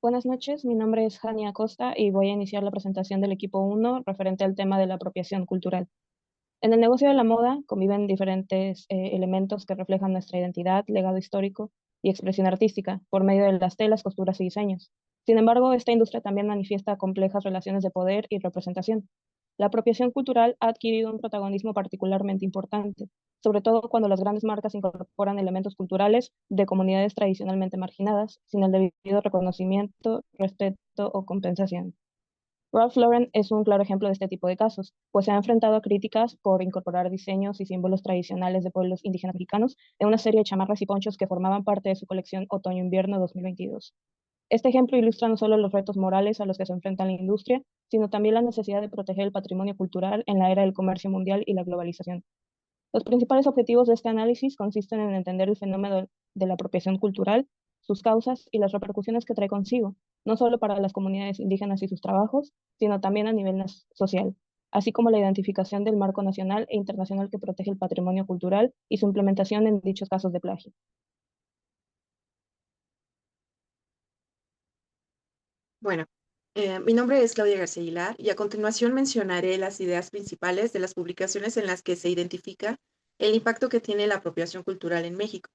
Buenas noches, mi nombre es Jania Acosta y voy a iniciar la presentación del equipo 1 referente al tema de la apropiación cultural. En el negocio de la moda conviven diferentes elementos que reflejan nuestra identidad, legado histórico y expresión artística por medio de las telas, costuras y diseños. Sin embargo, esta industria también manifiesta complejas relaciones de poder y representación. La apropiación cultural ha adquirido un protagonismo particularmente importante, sobre todo cuando las grandes marcas incorporan elementos culturales de comunidades tradicionalmente marginadas, sin el debido reconocimiento, respeto o compensación. Ralph Lauren es un claro ejemplo de este tipo de casos, pues se ha enfrentado a críticas por incorporar diseños y símbolos tradicionales de pueblos indígenas mexicanos en una serie de chamarras y ponchos que formaban parte de su colección Otoño-Invierno 2022. Este ejemplo ilustra no solo los retos morales a los que se enfrenta la industria, sino también la necesidad de proteger el patrimonio cultural en la era del comercio mundial y la globalización. Los principales objetivos de este análisis consisten en entender el fenómeno de la apropiación cultural, sus causas y las repercusiones que trae consigo, no solo para las comunidades indígenas y sus trabajos, sino también a nivel social, así como la identificación del marco nacional e internacional que protege el patrimonio cultural y su implementación en dichos casos de plagio. Bueno, mi nombre es Claudia García Aguilar y a continuación mencionaré las ideas principales de las publicaciones en las que se identifica el impacto que tiene la apropiación cultural en México.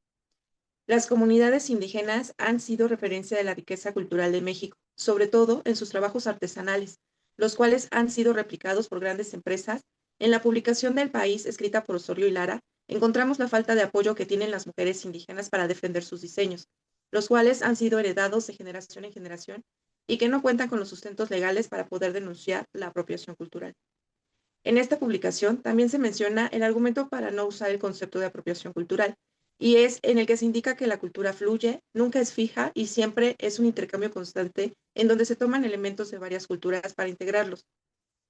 Las comunidades indígenas han sido referencia de la riqueza cultural de México, sobre todo en sus trabajos artesanales, los cuales han sido replicados por grandes empresas. En la publicación del País, escrita por Osorio y Lara, encontramos la falta de apoyo que tienen las mujeres indígenas para defender sus diseños, los cuales han sido heredados de generación en generación y que no cuentan con los sustentos legales para poder denunciar la apropiación cultural. En esta publicación también se menciona el argumento para no usar el concepto de apropiación cultural, y es en el que se indica que la cultura fluye, nunca es fija y siempre es un intercambio constante en donde se toman elementos de varias culturas para integrarlos.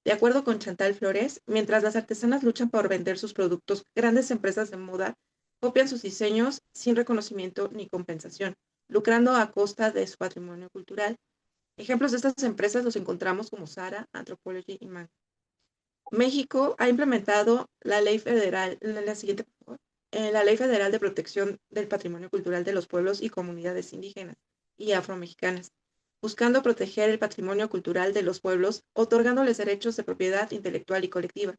De acuerdo con Chantal Flores, mientras las artesanas luchan por vender sus productos, grandes empresas de moda copian sus diseños sin reconocimiento ni compensación, lucrando a costa de su patrimonio cultural. Ejemplos de estas empresas los encontramos como Zara, Anthropologie y Mango. México ha implementado la ley federal, la siguiente, por favor, la Ley Federal de Protección del Patrimonio Cultural de los Pueblos y Comunidades Indígenas y Afromexicanas, buscando proteger el patrimonio cultural de los pueblos, otorgándoles derechos de propiedad intelectual y colectiva.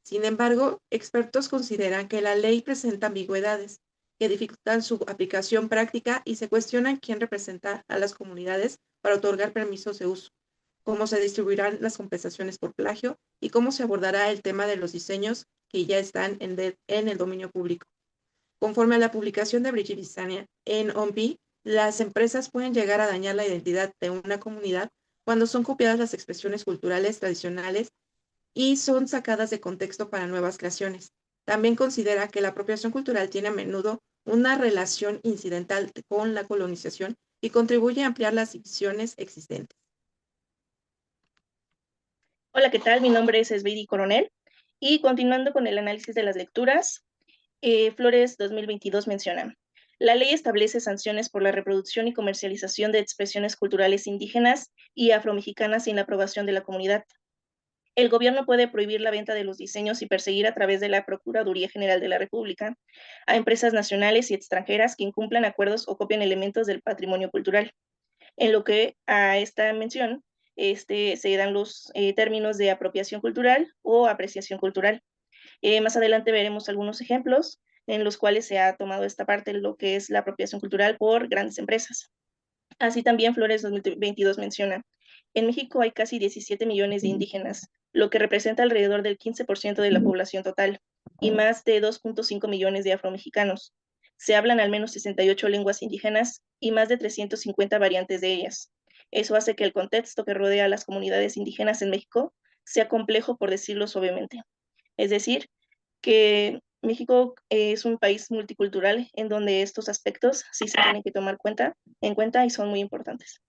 Sin embargo, expertos consideran que la ley presenta ambigüedades que dificultan su aplicación práctica y se cuestionan quién representa a las comunidades para otorgar permisos de uso, cómo se distribuirán las compensaciones por plagio y cómo se abordará el tema de los diseños que ya están en el dominio público. Conforme a la publicación de Brigitte Bissania en OMPI, las empresas pueden llegar a dañar la identidad de una comunidad cuando son copiadas las expresiones culturales tradicionales y son sacadas de contexto para nuevas creaciones. También considera que la apropiación cultural tiene a menudo una relación incidental con la colonización y contribuye a ampliar las divisiones existentes. Hola, ¿qué tal? Mi nombre es Esbeidi Coronel y continuando con el análisis de las lecturas, Flores 2022 menciona: la ley establece sanciones por la reproducción y comercialización de expresiones culturales indígenas y afromexicanas sin la aprobación de la comunidad. El gobierno puede prohibir la venta de los diseños y perseguir a través de la Procuraduría General de la República a empresas nacionales y extranjeras que incumplan acuerdos o copien elementos del patrimonio cultural. En lo que a esta mención se dan los términos de apropiación cultural o apreciación cultural. Más adelante veremos algunos ejemplos en los cuales se ha tomado esta parte de lo que es la apropiación cultural por grandes empresas. Así también Flores 2022 menciona: en México hay casi 17 millones de indígenas, lo que representa alrededor del 15% de la población total, y más de 2.5 millones de afromexicanos. Se hablan al menos 68 lenguas indígenas y más de 350 variantes de ellas. Eso hace que el contexto que rodea a las comunidades indígenas en México sea complejo, por decirlo suavemente. Es decir, que México es un país multicultural en donde estos aspectos sí se tienen que tomar en cuenta y son muy importantes.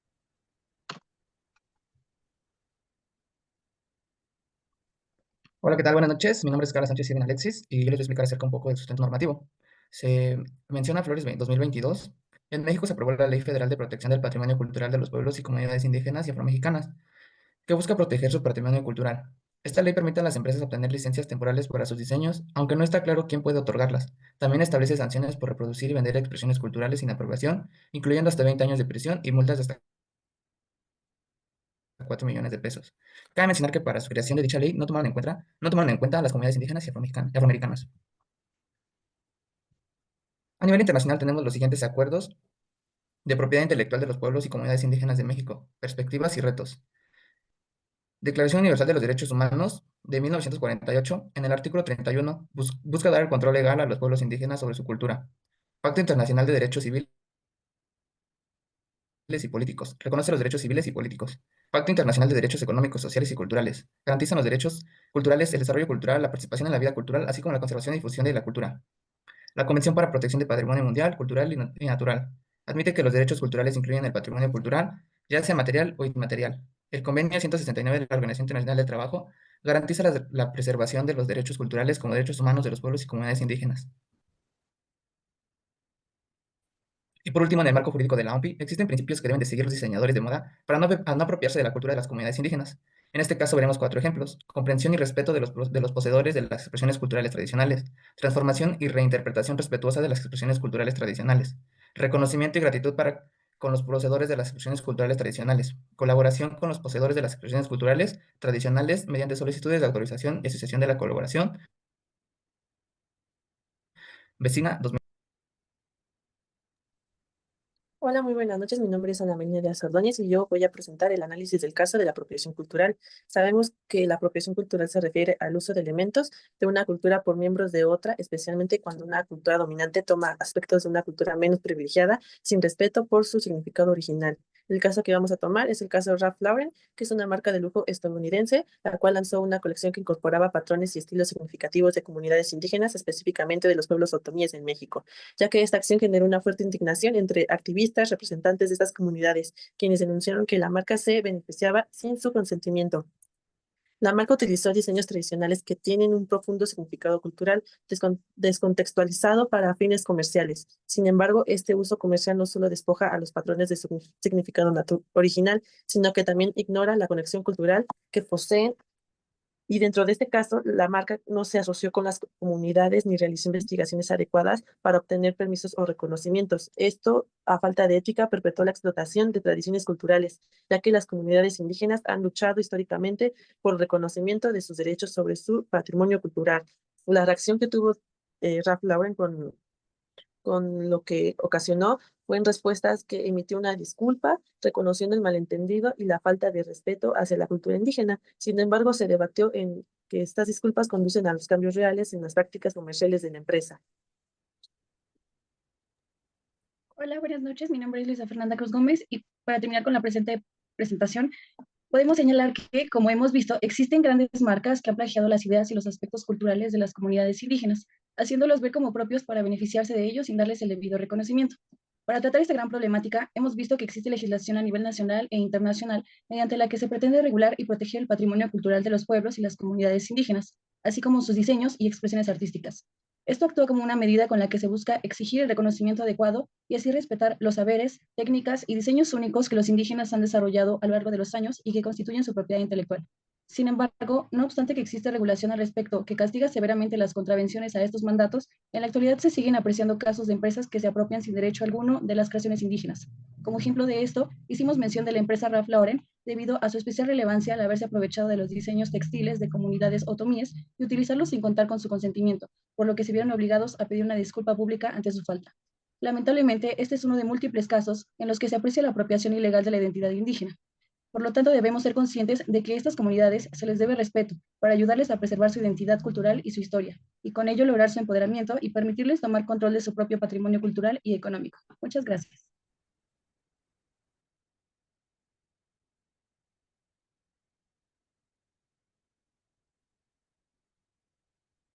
Hola, ¿qué tal? Buenas noches. Mi nombre es Carla Sánchez y Alexis y yo les voy a explicar acerca un poco del sustento normativo. Se menciona Flores 2022. En México se aprobó la Ley Federal de Protección del Patrimonio Cultural de los Pueblos y Comunidades Indígenas y Afromexicanas, que busca proteger su patrimonio cultural. Esta ley permite a las empresas obtener licencias temporales para sus diseños, aunque no está claro quién puede otorgarlas. También establece sanciones por reproducir y vender expresiones culturales sin aprobación, incluyendo hasta 20 años de prisión y multas de hasta 4 millones de pesos. Cabe mencionar que para su creación de dicha ley no tomaron en cuenta a las comunidades indígenas y afroamericanas. A nivel internacional tenemos los siguientes acuerdos de propiedad intelectual de los pueblos y comunidades indígenas de México, perspectivas y retos. Declaración Universal de los Derechos Humanos de 1948, en el artículo 31, busca dar el control legal a los pueblos indígenas sobre su cultura. Pacto Internacional de Derechos Civiles y Políticos. Reconoce los derechos civiles y políticos. Pacto Internacional de Derechos Económicos, Sociales y Culturales. Garantizan los derechos culturales, el desarrollo cultural, la participación en la vida cultural, así como la conservación y difusión de la cultura. La Convención para Protección del Patrimonio Mundial, Cultural y Natural. Admite que los derechos culturales incluyen el patrimonio cultural, ya sea material o inmaterial. El Convenio 169 de la Organización Internacional del Trabajo garantiza la preservación de los derechos culturales como derechos humanos de los pueblos y comunidades indígenas. Y por último, en el marco jurídico de la OMPI, existen principios que deben de seguir los diseñadores de moda para no apropiarse de la cultura de las comunidades indígenas. En este caso veremos 4 ejemplos: comprensión y respeto de los poseedores de las expresiones culturales tradicionales, transformación y reinterpretación respetuosa de las expresiones culturales tradicionales, reconocimiento y gratitud con los poseedores de las expresiones culturales tradicionales, colaboración con los poseedores de las expresiones culturales tradicionales mediante solicitudes de autorización y asociación de la colaboración, vecina 2000. Hola, muy buenas noches. Mi nombre es Ana María Díaz Ordóñez y yo voy a presentar el análisis del caso de la apropiación cultural. Sabemos que la apropiación cultural se refiere al uso de elementos de una cultura por miembros de otra, especialmente cuando una cultura dominante toma aspectos de una cultura menos privilegiada sin respeto por su significado original. El caso que vamos a tomar es el caso Ralph Lauren, que es una marca de lujo estadounidense, la cual lanzó una colección que incorporaba patrones y estilos significativos de comunidades indígenas, específicamente de los pueblos otomíes en México, ya que esta acción generó una fuerte indignación entre activistas, representantes de estas comunidades, quienes denunciaron que la marca se beneficiaba sin su consentimiento. La marca utilizó diseños tradicionales que tienen un profundo significado cultural descontextualizado para fines comerciales. Sin embargo, este uso comercial no solo despoja a los patrones de su significado original, sino que también ignora la conexión cultural que poseen. Y dentro de este caso, la marca no se asoció con las comunidades ni realizó investigaciones adecuadas para obtener permisos o reconocimientos. Esto, a falta de ética, perpetuó la explotación de tradiciones culturales, ya que las comunidades indígenas han luchado históricamente por el reconocimiento de sus derechos sobre su patrimonio cultural. La reacción que tuvo Ralph Lauren con lo que ocasionó fue en respuestas que emitió una disculpa, reconociendo el malentendido y la falta de respeto hacia la cultura indígena. Sin embargo, se debatió en que estas disculpas conducen a los cambios reales en las prácticas comerciales de la empresa. Hola, buenas noches. Mi nombre es Luisa Fernanda Cruz Gómez y para terminar con la presente presentación, podemos señalar que, como hemos visto, existen grandes marcas que han plagiado las ideas y los aspectos culturales de las comunidades indígenas, haciéndolos ver como propios para beneficiarse de ellos sin darles el debido reconocimiento. Para tratar esta gran problemática, hemos visto que existe legislación a nivel nacional e internacional mediante la que se pretende regular y proteger el patrimonio cultural de los pueblos y las comunidades indígenas, así como sus diseños y expresiones artísticas. Esto actúa como una medida con la que se busca exigir el reconocimiento adecuado y así respetar los saberes, técnicas y diseños únicos que los indígenas han desarrollado a lo largo de los años y que constituyen su propiedad intelectual. Sin embargo, no obstante que existe regulación al respecto que castiga severamente las contravenciones a estos mandatos, en la actualidad se siguen apreciando casos de empresas que se apropian sin derecho alguno de las creaciones indígenas. Como ejemplo de esto, hicimos mención de la empresa Ralph Lauren, debido a su especial relevancia al haberse aprovechado de los diseños textiles de comunidades otomíes y utilizarlos sin contar con su consentimiento, por lo que se vieron obligados a pedir una disculpa pública ante su falta. Lamentablemente, este es uno de múltiples casos en los que se aprecia la apropiación ilegal de la identidad indígena. Por lo tanto, debemos ser conscientes de que a estas comunidades se les debe respeto para ayudarles a preservar su identidad cultural y su historia, y con ello lograr su empoderamiento y permitirles tomar control de su propio patrimonio cultural y económico. Muchas gracias.